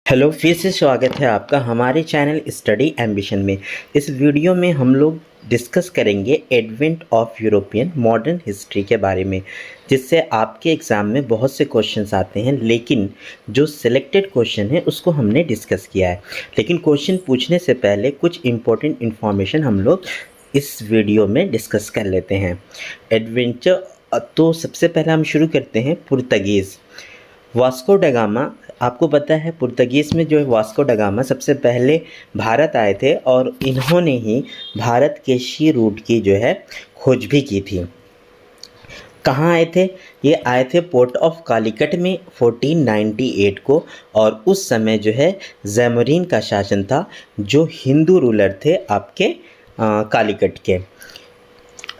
Hello, फिर से स्वागत है आपका हमारे चैनल स्टडी एम्बिशन में। इस वीडियो में हम लोग डिस्कस करेंगे advent of European modern history के बारे में, जिससे आपके एग्ज़ाम में बहुत से क्वेश्चंस आते हैं। लेकिन जो सिलेक्टेड क्वेश्चन है उसको हमने डिस्कस किया है। लेकिन क्वेश्चन पूछने से पहले कुछ इम्पोर्टेंट इन्फॉर्मेशन हम लोग इस वीडियो में डिस्कस कर लेते हैं। एडवेंचर तो सबसे पहले हम शुरू करते हैं पुर्तगीज़। वास्को ड गामा, आपको पता है पुर्तगीज़ में जो है वास्को ड गामा सबसे पहले भारत आए थे और इन्होंने ही भारत के सी रूट की जो है खोज भी की थी। कहाँ आए थे? ये आए थे पोर्ट ऑफ कालीकट में 1498 को, और उस समय जो है जैमोरिन का शासन था, जो हिंदू रूलर थे आपके कालीकट के।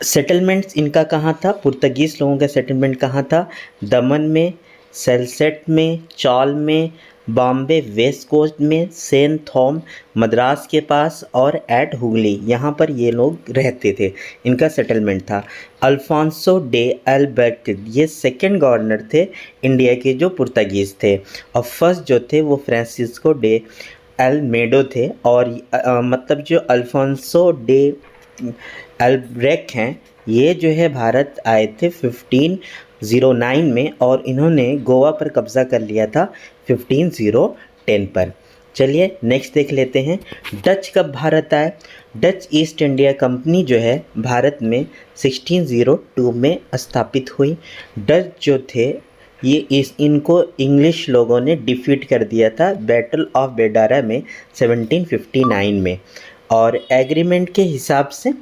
सेटलमेंट्स इनका कहाँ था? पुर्तगीज़ लोगों का सेटलमेंट कहाँ था? दमन में, सेलसेट में, चाल में, बॉम्बे वेस्ट कोस्ट में, सेंट थॉम मद्रास के पास, और एट हुगली, यहाँ पर ये लोग रहते थे। इनका सेटलमेंट था। अल्फांसो डे अल्बर्ट, ये सेकंड गवर्नर थे इंडिया के जो पुर्तगीज़ थे, और फर्स्ट जो थे वो फ्रांसिस्को डे अल्मेडो थे। और मतलब जो अल्फांसो डे अल्ब्रेक्ट हैं, ये जो है भारत आए थे 1509 में, और इन्होंने गोवा पर कब्ज़ा कर लिया था 1510 पर। चलिए नेक्स्ट देख लेते हैं, डच कब भारत आए? डच ईस्ट इंडिया कंपनी जो है भारत में 1602 में स्थापित हुई। डच जो थे ये इनको इंग्लिश लोगों ने डिफीट कर दिया था बैटल ऑफ बेडारा में 1759 में, और एग्रीमेंट के हिसाब से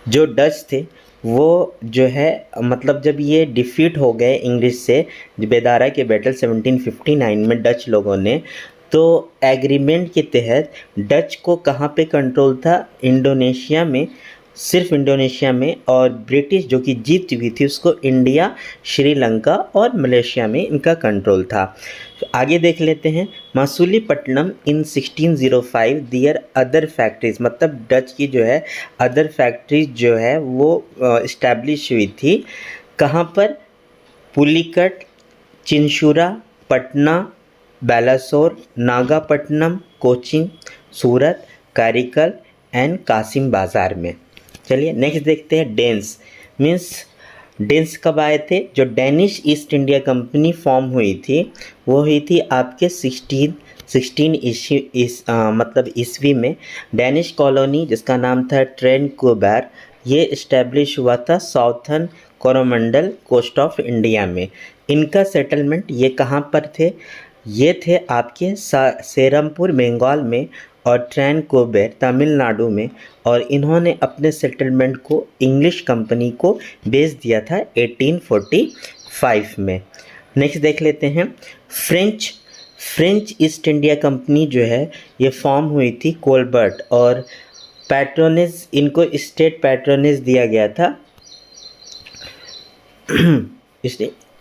जो डच थे वो जो है मतलब जब ये डिफीट हो गए इंग्लिश से बेदारा के बैटल 1759 में डच लोगों ने, तो एग्रीमेंट के तहत डच को कहाँ पे कंट्रोल था? इंडोनेशिया में, सिर्फ इंडोनेशिया में, और ब्रिटिश जो कि जीत चुकी थी उसको इंडिया, श्रीलंका और मलेशिया में इनका कंट्रोल था। तो आगे देख लेते हैं, मसूलीपट्टनम इन 1605 दियर अदर फैक्ट्रीज, मतलब डच की जो है अदर फैक्ट्रीज जो है वो इस्टेब्लिश हुई थी। कहाँ पर? पुलिकट, चिंशुरा, पटना, बालासोर, नागापट्टनम, कोचिन, सूरत, कारिकल एंड कासिम बाज़ार में। चलिए नेक्स्ट देखते हैं, डेंस मीन्स डेंस कब आए थे? जो Danish east India company form हुई थी वो हुई थी आपके 16 मतलब ईस्वी में। डेनिश कॉलोनी जिसका नाम था ट्रेनकोबर, ये इस्टेब्लिश हुआ था southern Coromandel coast of India में। इनका सेटलमेंट ये कहाँ पर थे? ये थे आपके सेरमपुर बंगाल में, और ट्रेनकोबर तमिलनाडु में, और इन्होंने अपने सेटलमेंट को इंग्लिश कंपनी को बेच दिया था 1845 में। नेक्स्ट देख लेते हैं, फ्रेंच ईस्ट इंडिया कंपनी जो है ये फॉर्म हुई थी कोलबर्ट, और पैट्रोनेज, इनको स्टेट पैट्रोनेज दिया गया था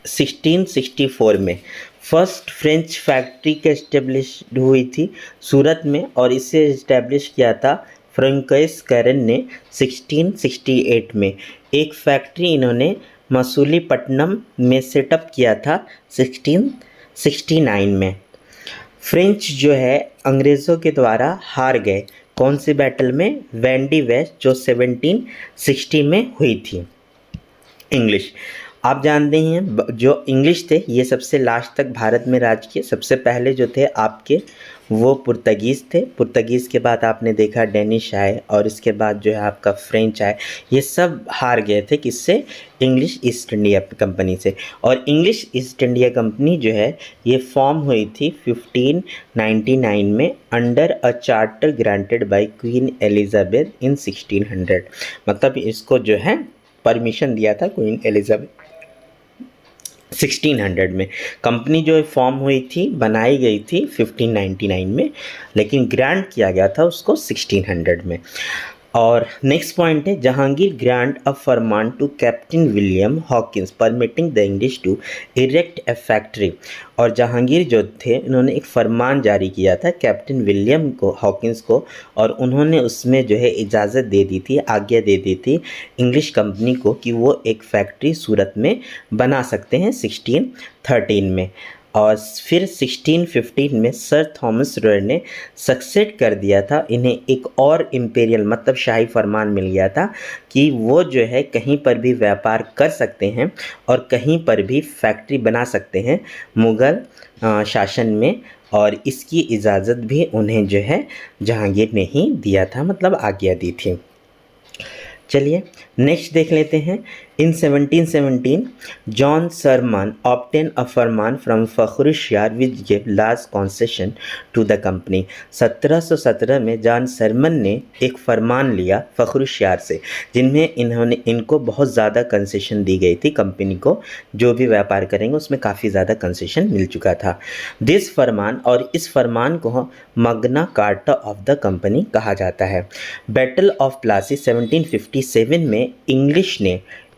1664 में। फर्स्ट फ्रेंच फैक्ट्री के इस्टेब्लिश हुई थी सूरत में, और इसे इस्टेब्लिश किया था फ्रेंकोइस कैरन ने 1668 में। एक फैक्ट्री इन्होंने मसूलीपट्टनम में सेटअप किया था 1669 में। फ्रेंच जो है अंग्रेज़ों के द्वारा हार गए, कौन से बैटल में? वेंडी वेस्ट, जो 1760 में हुई थी। इंग्लिश, आप जानते हैं जो इंग्लिश थे ये सबसे लास्ट तक भारत में राज किए। सबसे पहले जो थे आपके वो पुर्तगीज़ थे। पुर्तगीज़ के बाद आपने देखा डेनिश आए, और इसके बाद जो है आपका फ्रेंच आए। ये सब हार गए थे किससे? इंग्लिश ईस्ट इंडिया कंपनी से। और इंग्लिश ईस्ट इंडिया कंपनी जो है ये फॉर्म हुई थी 1599 में under a charter granted by Queen Elizabeth in 1600, मतलब इसको जो है परमिशन दिया था क्वीन एलिजाबेथ 1600 में। कंपनी जो फॉर्म हुई थी, बनाई गई थी 1599 में, लेकिन ग्रांट किया गया था उसको 1600 में। और नेक्स्ट पॉइंट है, Jahangir grant a farman to captain William Hawkins permitting the English to erect a factory. और जहांगीर जो थे इन्होंने एक फरमान जारी किया था कैप्टन विलियम को, हॉकिंस को, और उन्होंने उसमें जो है इजाज़त दे दी थी, आज्ञा दे दी थी इंग्लिश कंपनी को कि वो एक फैक्ट्री सूरत में बना सकते हैं 1613 में। और फिर 1615 में सर थॉमस रॉय ने सक्सेड कर दिया था। इन्हें एक और इम्पेरियल मतलब शाही फरमान मिल गया था कि वो जो है कहीं पर भी व्यापार कर सकते हैं और कहीं पर भी फैक्ट्री बना सकते हैं मुग़ल शासन में, और इसकी इजाज़त भी उन्हें जो है जहांगीर ने ही दिया था, मतलब आज्ञा दी थी। चलिए नेक्स्ट देख लेते हैं। In 1717 John Surman obtain a farman from फखरुशाह which give large concession to the company. 1717 में जॉन सरमन ने एक फरमान लिया फखरुशाह से, जिनमें इनको बहुत ज़्यादा कंसेशन दी गई थी। कंपनी को जो भी व्यापार करेंगे उसमें काफ़ी ज़्यादा कंसेशन मिल चुका था। दिस फरमान, और इस फरमान को मगना कार्टा ऑफ द कंपनी कहा जाता है। बैटल ऑफ प्लासी 1757 में इंग्लिश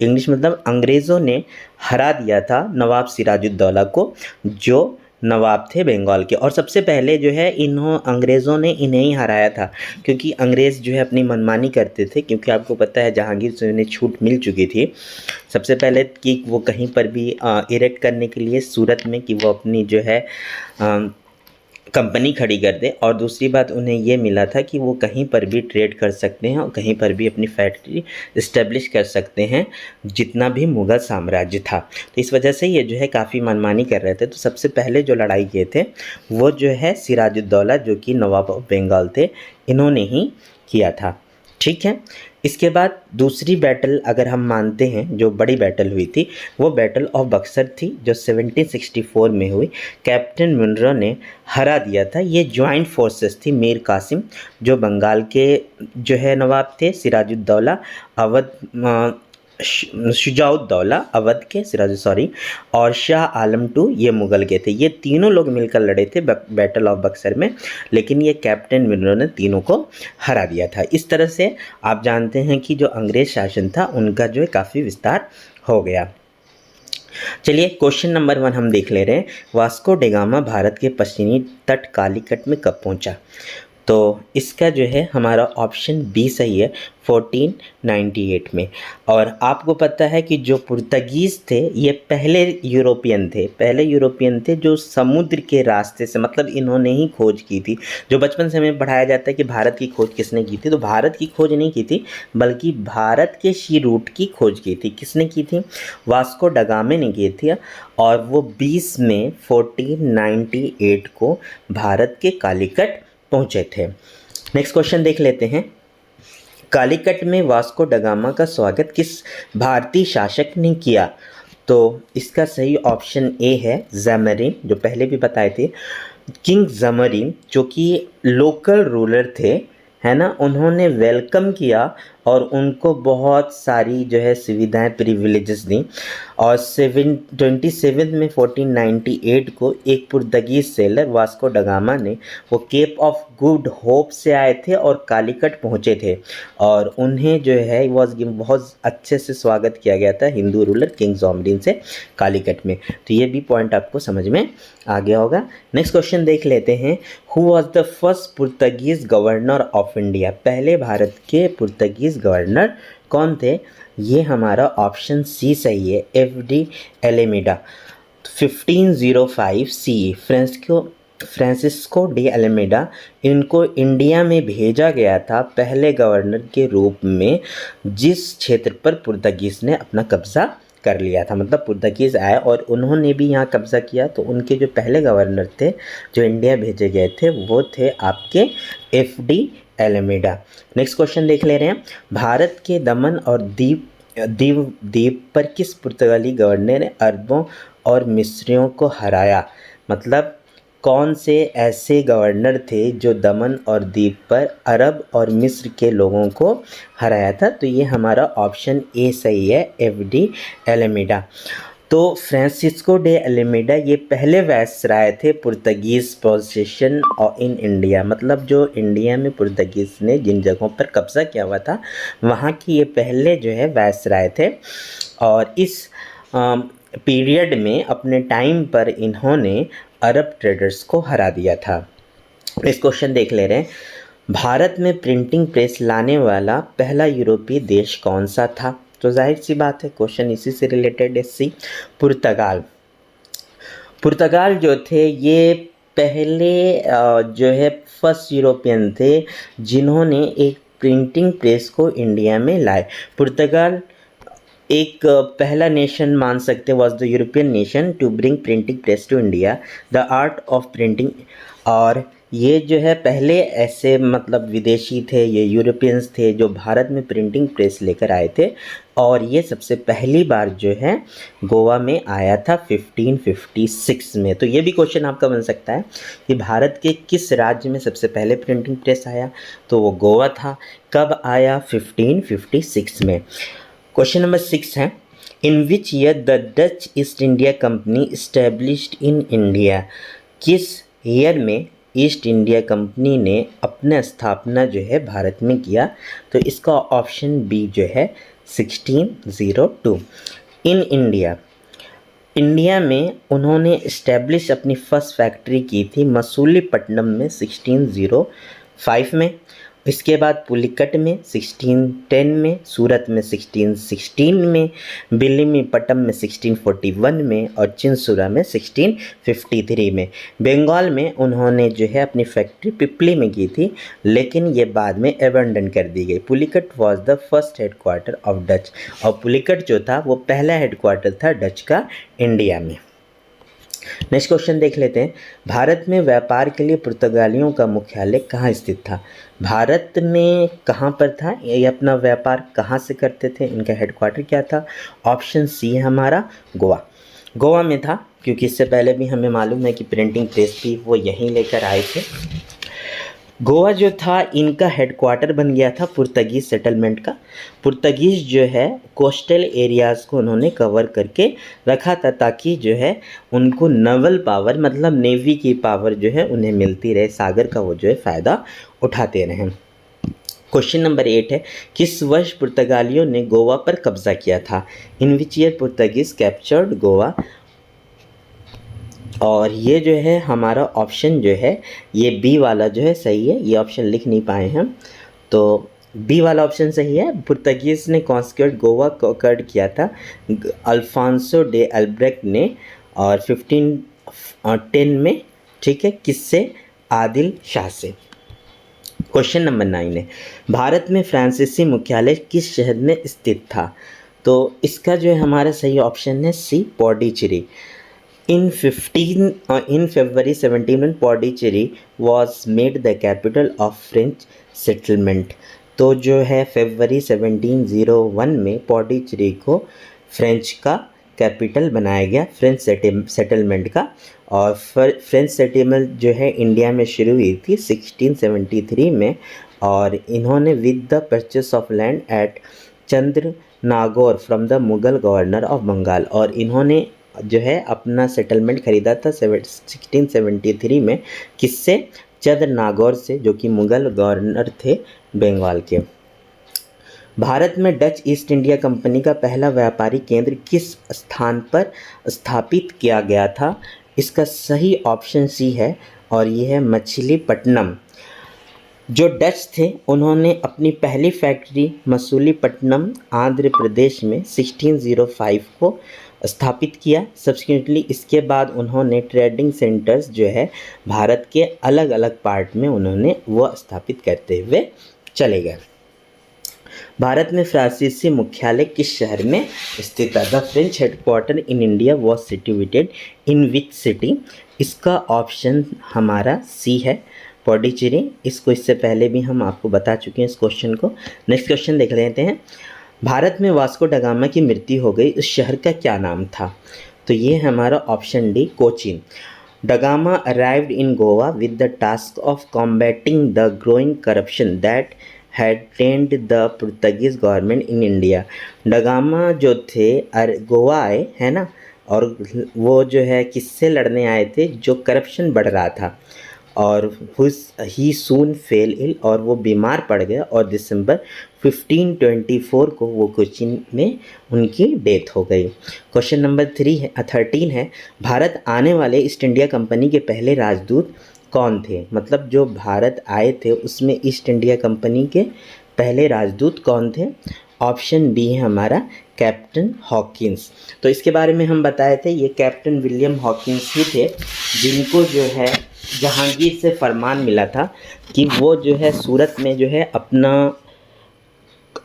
मतलब अंग्रेज़ों ने हरा दिया था नवाब सिराजुद्दौला को, जो नवाब थे बंगाल के। और सबसे पहले जो है अंग्रेज़ों ने इन्हें ही हराया था, क्योंकि अंग्रेज़ जो है अपनी मनमानी करते थे, क्योंकि आपको पता है जहांगीर से उन्हें छूट मिल चुकी थी सबसे पहले कि वो कहीं पर भी इरेक्ट करने के लिए सूरत में कि वो अपनी जो है कंपनी खड़ी कर दे, और दूसरी बात उन्हें ये मिला था कि वो कहीं पर भी ट्रेड कर सकते हैं और कहीं पर भी अपनी फैक्ट्री इस्टेब्लिश कर सकते हैं जितना भी मुग़ल साम्राज्य था। तो इस वजह से ये जो है काफ़ी मनमानी कर रहे थे। तो सबसे पहले जो लड़ाई किए थे वो जो है सिराजुद्दौला, जो कि नवाब ऑफ बंगाल थे, इन्होंने ही किया था। ठीक है। इसके बाद दूसरी बैटल अगर हम मानते हैं जो बड़ी बैटल हुई थी वो बैटल ऑफ बक्सर थी, जो 1764 में हुई। कैप्टन मुनरो ने हरा दिया था। ये जॉइंट फोर्सेस थी। मीर कासिम जो बंगाल के जो है नवाब थे, सिराजुद्दौला अवध शुजाउद्दौला अवध के और शाह आलम टू ये मुग़ल के थे। ये तीनों लोग मिलकर लड़े थे बैटल ऑफ बक्सर में, लेकिन ये कैप्टन मुनरो ने तीनों को हरा दिया था। इस तरह से आप जानते हैं कि जो अंग्रेज़ शासन था उनका जो है काफ़ी विस्तार हो गया। चलिए क्वेश्चन नंबर 1 हम देख ले रहे हैं। वास्को ड गामा भारत के पश्चिमी तट कालीकट में कब पहुंचा? तो इसका जो है हमारा ऑप्शन बी सही है, 1498 में। और आपको पता है कि जो पुर्तगीज़ थे ये पहले यूरोपियन थे जो समुद्र के रास्ते से, मतलब इन्होंने ही खोज की थी। जो बचपन से हमें पढ़ाया जाता है कि भारत की खोज किसने की थी, तो भारत की खोज नहीं की थी बल्कि भारत के सी रूट की खोज की थी। किसने की थी? वास्को ड गामा ने की थी, और वो 20 मई 1498 को भारत के कालीकट पहुँचे थे। नेक्स्ट क्वेश्चन देख लेते हैं। कालीकट में वास्को ड गामा का स्वागत किस भारतीय शासक ने किया? तो इसका सही ऑप्शन ए है ज़मरीन, जो पहले भी बताए थे। किंग ज़मरीन जो कि लोकल रूलर थे, है ना, उन्होंने वेलकम किया और उनको बहुत सारी जो है सुविधाएं प्रिविलेजेस दी। और 27 में 1498 को एक Portuguese seller Vasco da Gama ने वो केप ऑफ गुड होप से आए थे और कालीकट पहुँचे थे, और उन्हें जो है बहुत अच्छे से स्वागत किया गया था हिंदू रूलर किंग ज़मरीन से कालीकट में। तो ये भी पॉइंट आपको समझ में आ गया होगा। नेक्स्ट क्वेश्चन देख लेते हैं। Who was the first Portuguese governor of India? पहले भारत के पुर्तगीज़ गवर्नर कौन थे? ये हमारा ऑप्शन सी सही है, एफ.डी. एल्मेडा। 1505 CE फ्रांसिस्को डी एल्मेडा, इनको इंडिया में भेजा गया था पहले गवर्नर के रूप में, जिस क्षेत्र पर पुर्तगीज़ ने अपना कब्ज़ा कर लिया था। मतलब पुर्तगीज़ आए और उन्होंने भी यहाँ कब्ज़ा किया, तो उनके जो पहले गवर्नर थे जो इंडिया भेजे गए थे वो थे आपके एफ.डी. एल्मेडा। नेक्स्ट क्वेश्चन देख ले रहे हैं। भारत के दमन और दीव पर किस पुर्तगाली गवर्नर ने अरबों और मिस्रियों को हराया? मतलब कौन से ऐसे गवर्नर थे जो दमन और दीव पर अरब और मिस्र के लोगों को हराया था? तो ये हमारा ऑप्शन ए सही है, एफ.डी. एल्मेडा। तो फ्रांसिस्को डे एल्मेडा ये पहले वायसराय थे पुर्तगीज़ पोजीशन इन इंडिया, मतलब जो इंडिया में पुर्तगीज़ ने जिन जगहों पर कब्ज़ा किया हुआ था वहाँ की ये पहले जो है वायसराय थे। और इस पीरियड में अपने टाइम पर इन्होंने अरब ट्रेडर्स को हरा दिया था। इस क्वेश्चन देख ले रहे हैं। भारत में प्रिंटिंग प्रेस लाने वाला पहला यूरोपीय देश कौन सा था? तो जाहिर सी बात है क्वेश्चन इसी से रिलेटेड है, सी पुर्तगाल। पुर्तगाल जो थे ये पहले जो है फर्स्ट यूरोपियन थे जिन्होंने एक प्रिंटिंग प्रेस को इंडिया में लाए। पुर्तगाल एक पहला नेशन मान सकते was the European nation to bring printing press to India, the art of printing. और ये जो है पहले ऐसे मतलब विदेशी थे, ये यूरोपियंस थे जो भारत में प्रिंटिंग प्रेस लेकर आए थे। और ये सबसे पहली बार जो है गोवा में आया था 1556 में। तो ये भी क्वेश्चन आपका बन सकता है कि भारत के किस राज्य में सबसे पहले प्रिंटिंग प्रेस आया, तो वो गोवा था। कब आया? 1556 में। क्वेश्चन नंबर 6 है, in which year the Dutch East India Company established in India. किस ईयर में ईस्ट इंडिया कंपनी ने अपना स्थापना जो है भारत में किया? तो इसका ऑप्शन बी जो है 1602। इन इंडिया, इंडिया में उन्होंने इस्टेब्लिश अपनी फर्स्ट फैक्ट्री की थी मसूलीपट्टनम में 1605 में। इसके बाद पुलिकट में 1610 में, सूरत में 1616 में, बिल्लीमीपट्टम में 1641 में और चिंसुरा में 1653 में। बंगाल में उन्होंने जो है अपनी फैक्ट्री पिपली में की थी, लेकिन ये बाद में एबंडन कर दी गई। Pulicat was the first headquarter of Dutch, और पुलिकट जो था वो पहला हेडक्वार्टर था डच का इंडिया में। नेक्स्ट क्वेश्चन देख लेते हैं, भारत में व्यापार के लिए पुर्तगालियों का मुख्यालय कहाँ स्थित था? भारत में कहाँ पर था? ये अपना व्यापार कहाँ से करते थे? इनका हेडक्वार्टर क्या था? ऑप्शन सी है हमारा गोवा। गोवा में था, क्योंकि इससे पहले भी हमें मालूम है कि प्रिंटिंग प्रेस भी वो यहीं लेकर आए थे। गोवा जो था इनका हेडक्वार्टर बन गया था पुर्तगीज सेटलमेंट का। पुर्तगीज जो है कोस्टल एरियाज़ को उन्होंने कवर करके रखा था, ताकि जो है उनको नवल पावर मतलब नेवी की पावर जो है उन्हें मिलती रहे, सागर का वो जो है फ़ायदा उठाते रहें। क्वेश्चन नंबर 8 है, किस वर्ष पुर्तगालियों ने गोवा पर कब्जा किया था? In which year Portuguese captured Goa? और ये जो है हमारा ऑप्शन जो है ये बी वाला जो है सही है। ये ऑप्शन लिख नहीं पाए हम, तो बी वाला ऑप्शन सही है। पुर्तगीज ने कॉन्स्क्योर्ड गोवा कॉन्कर्ड किया था अल्फांसो डे अल्ब्रेक्ट ने, और 1510 में, ठीक है, किससे? आदिल शाह से। क्वेश्चन नंबर 9 है, भारत में फ्रांसीसी मुख्यालय किस शहर में स्थित था? तो इसका जो है हमारा सही ऑप्शन है सी, Pondicherry. In February 17 Pondicherry was made the capital of French settlement। तो जो है फरवरी 1701 में पौंडीचेरी को फ्रेंच का कैपिटल बनाया गया, फ्रेंच सेटलमेंट का। और फ्रेंच सेटलमेंट जो है इंडिया में शुरू हुई थी 1673 में, और इन्होंने with the purchase of land at Chandernagore from the Mughal governor of Bengal. और इन्होंने जो है अपना सेटलमेंट खरीदा था 1673 में, किससे? चंद्र नागौर से, जो कि मुगल गवर्नर थे बंगाल के। भारत में डच ईस्ट इंडिया कंपनी का पहला व्यापारी केंद्र किस स्थान पर स्थापित किया गया था? इसका सही ऑप्शन सी है, और ये है मछलीपट्टनम। जो डच थे उन्होंने अपनी पहली फैक्ट्री मसूलीपट्टनम आंध्र प्रदेश में 1605 को स्थापित किया। सब्सिक्वेंटली इसके बाद उन्होंने ट्रेडिंग सेंटर्स जो है भारत के अलग अलग पार्ट में उन्होंने वो स्थापित करते हुए चले गए। भारत में फ्रांसीसी मुख्यालय किस शहर में स्थित है? The French headquarter in India was situated in which city? इसका ऑप्शन हमारा सी है, पौंडीचेरी। इसको इससे पहले भी हम आपको बता चुके हैं इस क्वेश्चन को। नेक्स्ट क्वेश्चन देख लेते हैं, भारत में वास्को ड गामा की मृत्यु हो गई, उस शहर का क्या नाम था? तो ये है हमारा option D, Cochin. Da Gama arrived in Goa with the task of combating the growing corruption that had tend the Portuguese government in India. Da Gama जो थे गोवा आए हैं ना, और वो जो है किससे लड़ने आए थे? जो करप्शन बढ़ रहा था, और ही सून फेल इल, और वो बीमार पड़ गया, और दिसंबर 1524 को वो कोचीन में उनकी डेथ हो गई। क्वेश्चन नंबर 13 है, भारत आने वाले ईस्ट इंडिया कंपनी के पहले राजदूत कौन थे? मतलब जो भारत आए थे उसमें ईस्ट इंडिया कंपनी के पहले राजदूत कौन थे? ऑप्शन बी है हमारा कैप्टन हॉकिंस। तो इसके बारे में हम बताए थे, ये कैप्टन विलियम हॉकिंस ही थे जिनको जो है जहांगीर से फरमान मिला था कि वो जो है सूरत में जो है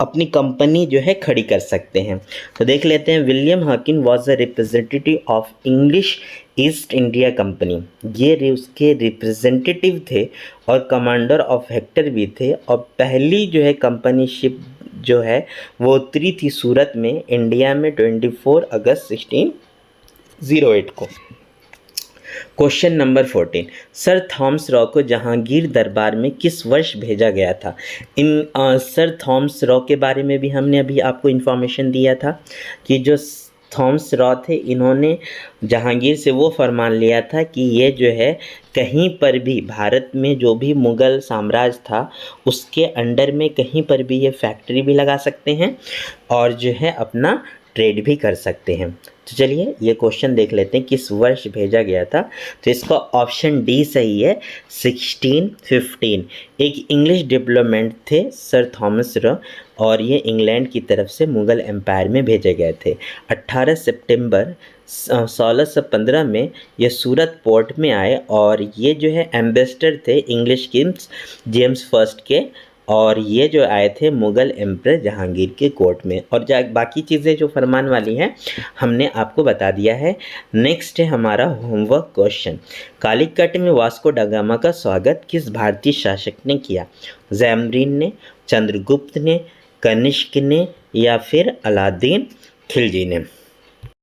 अपनी कंपनी जो है खड़ी कर सकते हैं। तो देख लेते हैं, William Hawking was a representative of English east India company. ये उसके रिप्रेजेंटेटिव थे और कमांडर ऑफ हेक्टर भी थे, और पहली जो है कंपनी शिप जो है वो उतरी थी सूरत में इंडिया में 24 अगस्त 1608 को। Question number 14, sir Thomas raw को जहांगीर दरबार में किस वर्ष भेजा गया था? सर थॉमस रॉ के बारे में भी हमने अभी आपको इन्फॉर्मेशन दिया था कि जो थॉमस रॉ थे, इन्होंने जहांगीर से वो फरमान लिया था कि ये जो है कहीं पर भी भारत में जो भी मुग़ल साम्राज्य था उसके अंडर में कहीं पर भी ये फैक्ट्री भी लगा सकते हैं और जो है अपना ट्रेड भी कर सकते हैं। तो चलिए ये क्वेश्चन देख लेते हैं, किस वर्ष भेजा गया था। तो इसका ऑप्शन डी सही है, 1615। एक इंग्लिश डिप्लोमेट थे सर थॉमस रॉ, और ये इंग्लैंड की तरफ से मुग़ल एम्पायर में भेजे गए थे। 18 सितंबर 1615 में ये सूरत पोर्ट में आए, और ये जो है एम्बेसडर थे इंग्लिश किंग्स जेम्स फर्स्ट के, और ये जो आए थे मुग़ल एम्परर जहांगीर के कोर्ट में। और बाकी चीज़ें जो फरमान वाली हैं हमने आपको बता दिया है। नेक्स्ट है हमारा होमवर्क क्वेश्चन, कालीकट में वास्को ड गामा का स्वागत किस भारतीय शासक ने किया? ज़ैमरीन ने, चंद्रगुप्त ने, कनिष्क ने, या फिर अलादीन खिलजी ने?